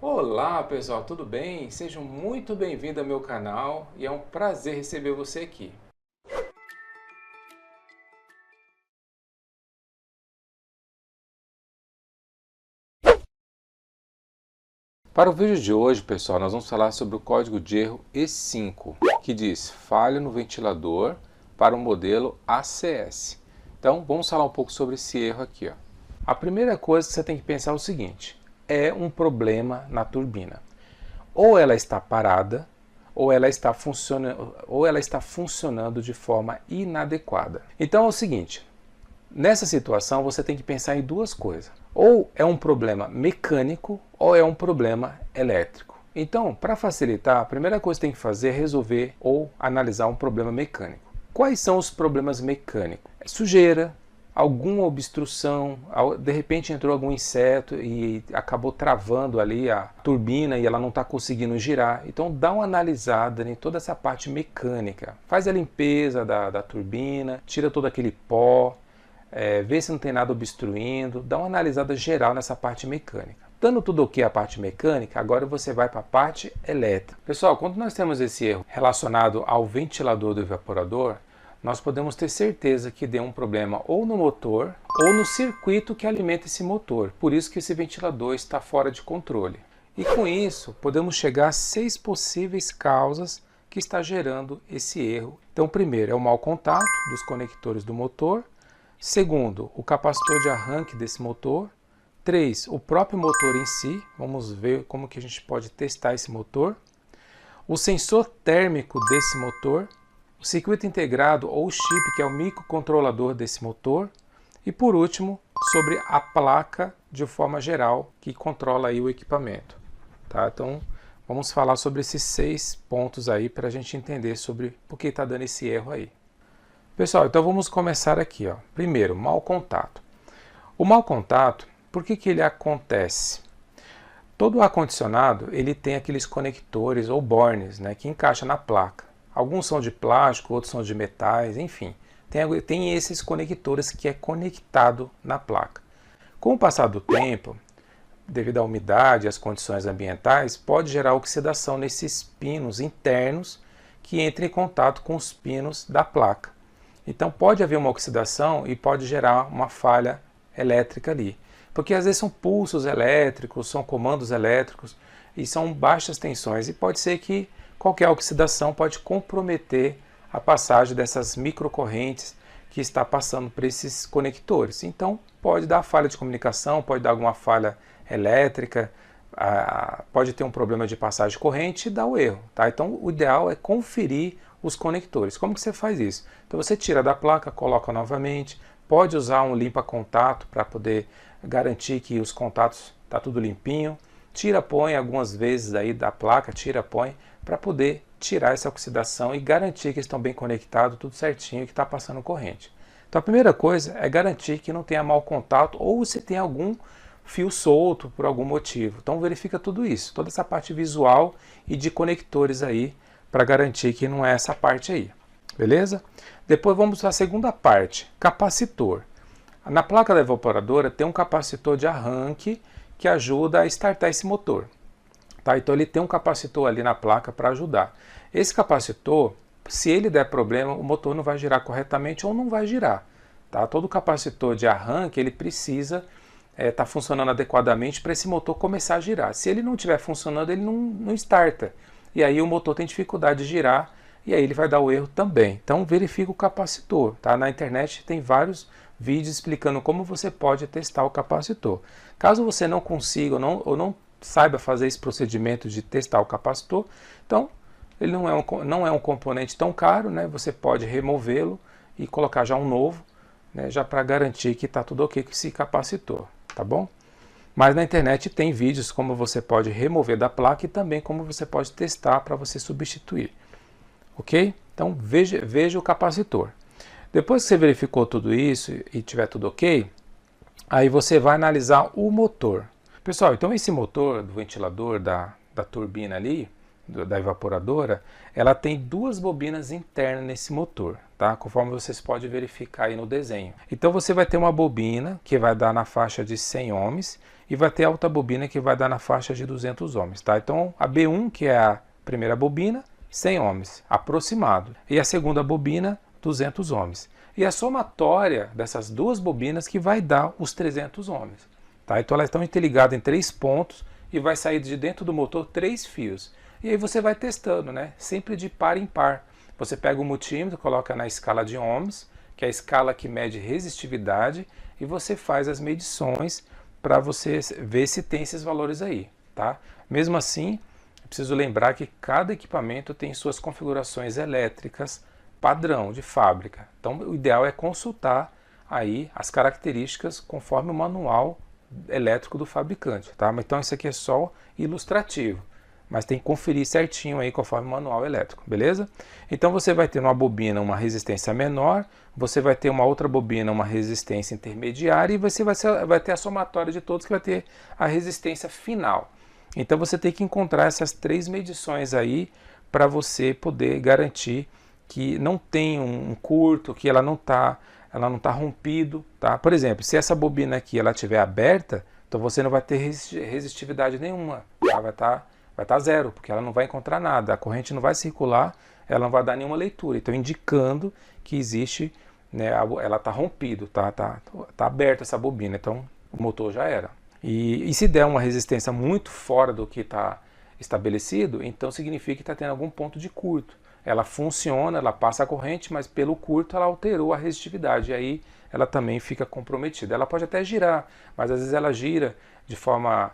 Olá pessoal, tudo bem? Sejam muito bem-vindos ao meu canal e é um prazer receber você aqui. Para o vídeo de hoje, pessoal, nós vamos falar sobre o código de erro E5, que diz falha no ventilador para o modelo ACS. Então, vamos falar um pouco sobre esse erro aqui. A primeira coisa que você tem que pensar é o seguinte, é um problema na turbina. Ou ela está parada, ou ela está funcionando de forma inadequada. Então é o seguinte, nessa situação você tem que pensar em duas coisas. Ou é um problema mecânico, ou é um problema elétrico. Então, para facilitar, a primeira coisa que tem que fazer é resolver ou analisar um problema mecânico. Quais são os problemas mecânicos? Sujeira, alguma obstrução, de repente entrou algum inseto e acabou travando ali a turbina e ela não está conseguindo girar. Então dá uma analisada em toda essa parte mecânica. Faz a limpeza da turbina, tira todo aquele pó, vê se não tem nada obstruindo, dá uma analisada geral nessa parte mecânica. Dando tudo ok a parte mecânica, agora você vai para a parte elétrica. Pessoal, quando nós temos esse erro relacionado ao ventilador do evaporador, nós podemos ter certeza que deu um problema ou no motor ou no circuito que alimenta esse motor. Por isso que esse ventilador está fora de controle. E com isso, podemos chegar a 6 possíveis causas que está gerando esse erro. Então, primeiro é o mau contato dos conectores do motor. Segundo, o capacitor de arranque desse motor. 3, o próprio motor em si. Vamos ver como que a gente pode testar esse motor. O sensor térmico desse motor. O circuito integrado ou chip, que é o microcontrolador desse motor. E por último, sobre a placa de forma geral, que controla aí o equipamento. Tá? Então, vamos falar sobre esses 6 pontos aí para a gente entender sobre por que está dando esse erro aí. Pessoal, então vamos começar aqui. Primeiro, mau contato. O mau contato, por que ele acontece? Todo ar-condicionado ele tem aqueles conectores ou bornes, né, que encaixa na placa. Alguns são de plástico, outros são de metais, enfim. Tem esses conectores que é conectado na placa. Com o passar do tempo, devido à umidade e às condições ambientais, pode gerar oxidação nesses pinos internos que entram em contato com os pinos da placa. Então pode haver uma oxidação e pode gerar uma falha elétrica ali. Porque às vezes são pulsos elétricos, são comandos elétricos e são baixas tensões. E pode ser que qualquer oxidação pode comprometer a passagem dessas microcorrentes que está passando por esses conectores. Então pode dar falha de comunicação, pode dar alguma falha elétrica, pode ter um problema de passagem de corrente e dar o erro. Tá? Então o ideal é conferir os conectores. Como que você faz isso? Então você tira da placa, coloca novamente, pode usar um limpa-contato para poder garantir que os contatos está tudo limpinho. Tira, põe algumas vezes aí da placa, tira, põe, para poder tirar essa oxidação e garantir que estão bem conectados, tudo certinho e que está passando corrente. Então a primeira coisa é garantir que não tenha mau contato ou se tem algum fio solto por algum motivo. Então verifica tudo isso, toda essa parte visual e de conectores aí, para garantir que não é essa parte aí, beleza? Depois vamos para a segunda parte, capacitor. Na placa da evaporadora tem um capacitor de arranque que ajuda a startar esse motor. Tá? Então ele tem um capacitor ali na placa para ajudar. Esse capacitor, se ele der problema, o motor não vai girar corretamente ou não vai girar. Tá? Todo capacitor de arranque ele precisa estar funcionando adequadamente para esse motor começar a girar. Se ele não estiver funcionando, ele não starta. E aí o motor tem dificuldade de girar e aí ele vai dar o erro também. Então verifica o capacitor. Tá? Na internet tem vários vídeos explicando como você pode testar o capacitor. Caso você não consiga ou não saiba fazer esse procedimento de testar o capacitor, então ele não é um componente tão caro, né? Você pode removê-lo e colocar já um novo, né? Já para garantir que está tudo ok com esse capacitor, tá bom? Mas na internet tem vídeos como você pode remover da placa e também como você pode testar para você substituir. Ok? Então veja o capacitor. Depois que você verificou tudo isso e tiver tudo ok, aí você vai analisar o motor. Pessoal, então esse motor do ventilador da turbina ali, da evaporadora, ela tem duas bobinas internas nesse motor, tá? Conforme vocês podem verificar aí no desenho. Então você vai ter uma bobina que vai dar na faixa de 100 ohms e vai ter a outra bobina que vai dar na faixa de 200 ohms, tá? Então a B1, que é a primeira bobina, 100 ohms, aproximado. E a segunda bobina, 200 ohms. E a somatória dessas duas bobinas que vai dar os 300 ohms, tá? Então elas estão interligadas em 3 pontos e vai sair de dentro do motor 3 fios. E aí você vai testando, né? Sempre de par em par. Você pega o multímetro, coloca na escala de ohms, que é a escala que mede resistividade, e você faz as medições para você ver se tem esses valores aí, tá? Mesmo assim, eu preciso lembrar que cada equipamento tem suas configurações elétricas padrão de fábrica. Então, o ideal é consultar aí as características conforme o manual elétrico do fabricante, tá? Então, isso aqui é só ilustrativo, mas tem que conferir certinho aí conforme o manual elétrico, beleza? Então você vai ter uma bobina uma resistência menor, você vai ter uma outra bobina uma resistência intermediária e você vai ter a somatória de todos que vai ter a resistência final. Então você tem que encontrar essas 3 medições aí para você poder garantir que não tem um curto, que ela não tá rompido, tá? Por exemplo, se essa bobina aqui ela estiver aberta, então você não vai ter resistividade nenhuma, tá? Vai estar zero, porque ela não vai encontrar nada, a corrente não vai circular, ela não vai dar nenhuma leitura. Então, indicando que existe, né, ela está rompido, tá aberta essa bobina, então o motor já era. E se der uma resistência muito fora do que está estabelecido, então significa que está tendo algum ponto de curto. Ela funciona, ela passa a corrente, mas pelo curto ela alterou a resistividade, e aí ela também fica comprometida. Ela pode até girar, mas às vezes ela gira de forma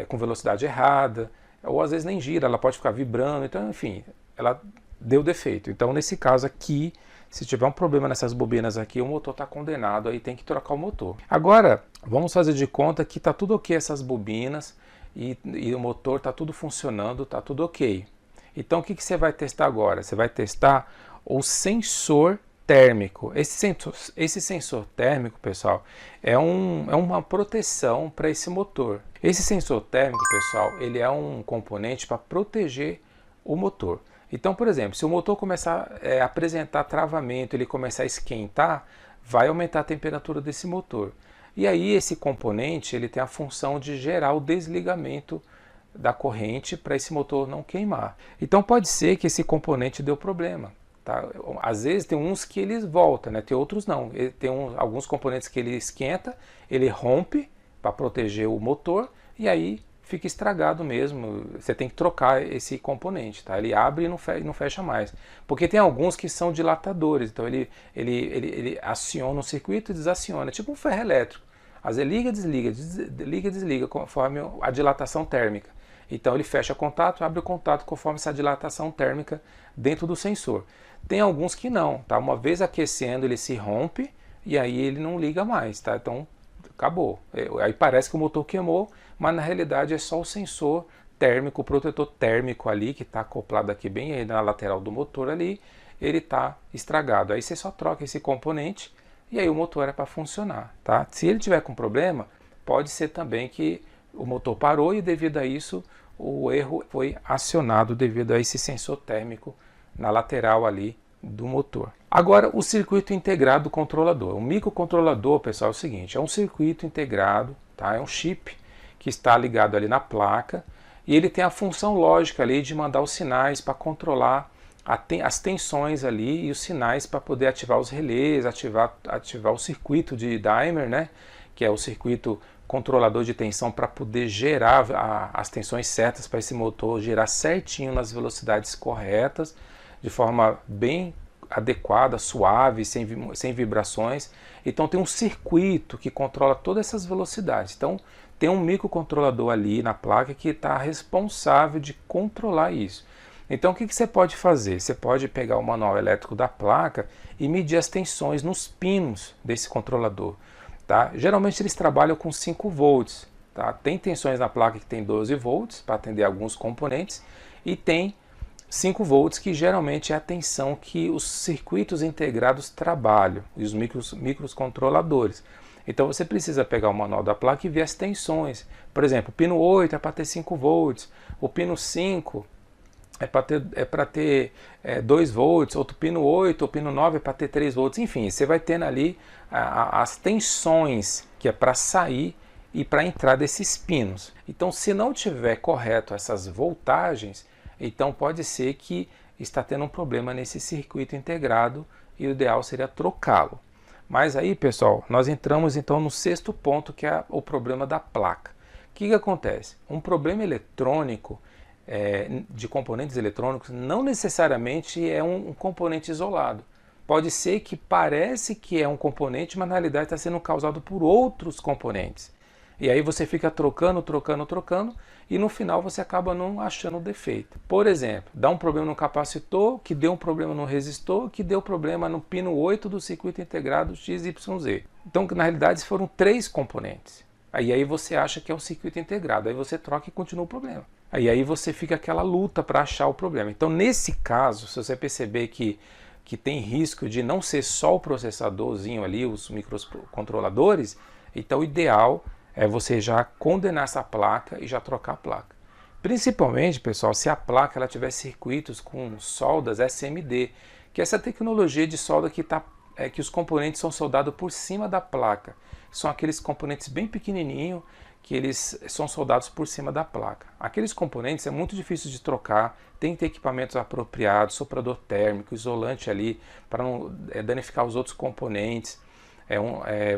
com velocidade errada, ou às vezes nem gira, ela pode ficar vibrando, então enfim, ela deu defeito. Então nesse caso aqui, se tiver um problema nessas bobinas aqui, o motor está condenado, aí tem que trocar o motor. Agora, vamos fazer de conta que está tudo ok essas bobinas, e o motor está tudo funcionando, está tudo ok. Então o que você vai testar agora? Você vai testar o sensor térmico. Esse sensor térmico, pessoal, é uma proteção para esse motor. Esse sensor térmico, pessoal, ele é um componente para proteger o motor. Então, por exemplo, se o motor começar a apresentar travamento, ele começar a esquentar, vai aumentar a temperatura desse motor. E aí esse componente ele tem a função de gerar o desligamento da corrente para esse motor não queimar. Então pode ser que esse componente deu problema. Tá? Às vezes tem uns que eles voltam, né? Tem outros não. Tem alguns componentes que ele esquenta, ele rompe para proteger o motor e aí fica estragado mesmo. Você tem que trocar esse componente, tá? Ele abre e não fecha mais. Porque tem alguns que são dilatadores, então ele aciona o circuito e desaciona, tipo um ferro elétrico. Às vezes liga, desliga, conforme a dilatação térmica. Então ele fecha contato, abre o contato conforme essa dilatação térmica dentro do sensor. Tem alguns que não, tá? Uma vez aquecendo ele se rompe e aí ele não liga mais, tá? Então acabou. Aí parece que o motor queimou, mas na realidade é só o sensor térmico, o protetor térmico ali que está acoplado aqui bem aí na lateral do motor ali, ele está estragado. Aí você só troca esse componente e aí o motor é para funcionar, tá? Se ele tiver com problema, pode ser também que o motor parou e devido a isso o erro foi acionado devido a esse sensor térmico na lateral ali do motor. Agora o circuito integrado do controlador. O microcontrolador, pessoal, é o seguinte, é um circuito integrado, tá? É um chip que está ligado ali na placa e ele tem a função lógica ali de mandar os sinais para controlar as tensões ali e os sinais para poder ativar os relés, ativar o circuito de Dimer, né? Que é o circuito controlador de tensão para poder gerar as tensões certas para esse motor girar certinho nas velocidades corretas, de forma bem adequada, suave, sem vibrações. Então tem um circuito que controla todas essas velocidades. Então tem um microcontrolador ali na placa que está responsável de controlar isso. Então o que você pode fazer? Você pode pegar o manual elétrico da placa e medir as tensões nos pinos desse controlador. Tá? Geralmente eles trabalham com 5 volts. Tá? Tem tensões na placa que tem 12 volts para atender alguns componentes e tem 5 volts que geralmente é a tensão que os circuitos integrados trabalham e os microcontroladores. Então você precisa pegar o manual da placa e ver as tensões. Por exemplo, o pino 8 é para ter 5 volts, o pino 5 é para ter 2 volts, outro pino 8, o pino 9 é para ter 3 volts, enfim, você vai tendo ali as tensões que é para sair e para entrar desses pinos. Então, se não tiver correto essas voltagens, então pode ser que está tendo um problema nesse circuito integrado e o ideal seria trocá-lo. Mas aí, pessoal, nós entramos então no 6º ponto, que é o problema da placa. O que acontece? Um problema eletrônico, de componentes eletrônicos, não necessariamente é um componente isolado. Pode ser que parece que é um componente, mas na realidade está sendo causado por outros componentes. E aí você fica trocando, e no final você acaba não achando o defeito. Por exemplo, dá um problema no capacitor, que deu um problema no resistor, que deu problema no pino 8 do circuito integrado XYZ. Então, na realidade, foram 3 componentes. Aí você acha que é um circuito integrado, aí você troca e continua o problema. Aí você fica aquela luta para achar o problema. Então, nesse caso, se você perceber que tem risco de não ser só o processadorzinho ali, os microcontroladores, então o ideal é você já condenar essa placa e já trocar a placa. Principalmente, pessoal, se a placa ela tiver circuitos com soldas SMD, que é essa tecnologia de solda que os componentes são soldados por cima da placa. São aqueles componentes bem pequenininhos que eles são soldados por cima da placa. Aqueles componentes é muito difícil de trocar, tem que ter equipamentos apropriados, soprador térmico, isolante ali, para não danificar os outros componentes.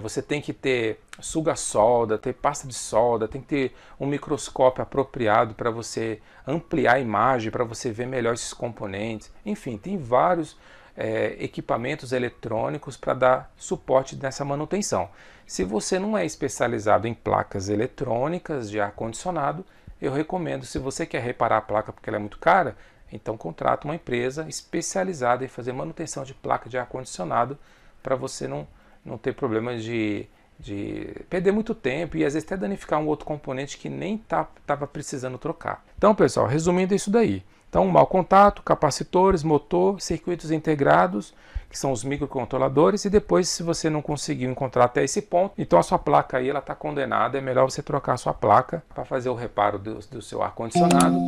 Você tem que ter suga-solda, ter pasta de solda, tem que ter um microscópio apropriado para você ampliar a imagem, para você ver melhor esses componentes. Enfim, tem vários equipamentos eletrônicos para dar suporte nessa manutenção. Se você não é especializado em placas eletrônicas de ar-condicionado, eu recomendo, se você quer reparar a placa porque ela é muito cara, então contrata uma empresa especializada em fazer manutenção de placa de ar-condicionado para você não ter problemas de perder muito tempo e às vezes até danificar um outro componente que nem estava precisando trocar. Então, pessoal, resumindo isso daí. Então, mau contato, capacitores, motor, circuitos integrados, que são os microcontroladores, e depois, se você não conseguiu encontrar até esse ponto, então a sua placa aí está condenada, é melhor você trocar a sua placa para fazer o reparo do seu ar-condicionado,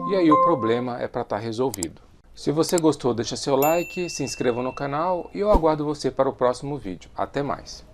e aí o problema é para estar resolvido. Se você gostou, deixa seu like, se inscreva no canal e eu aguardo você para o próximo vídeo. Até mais!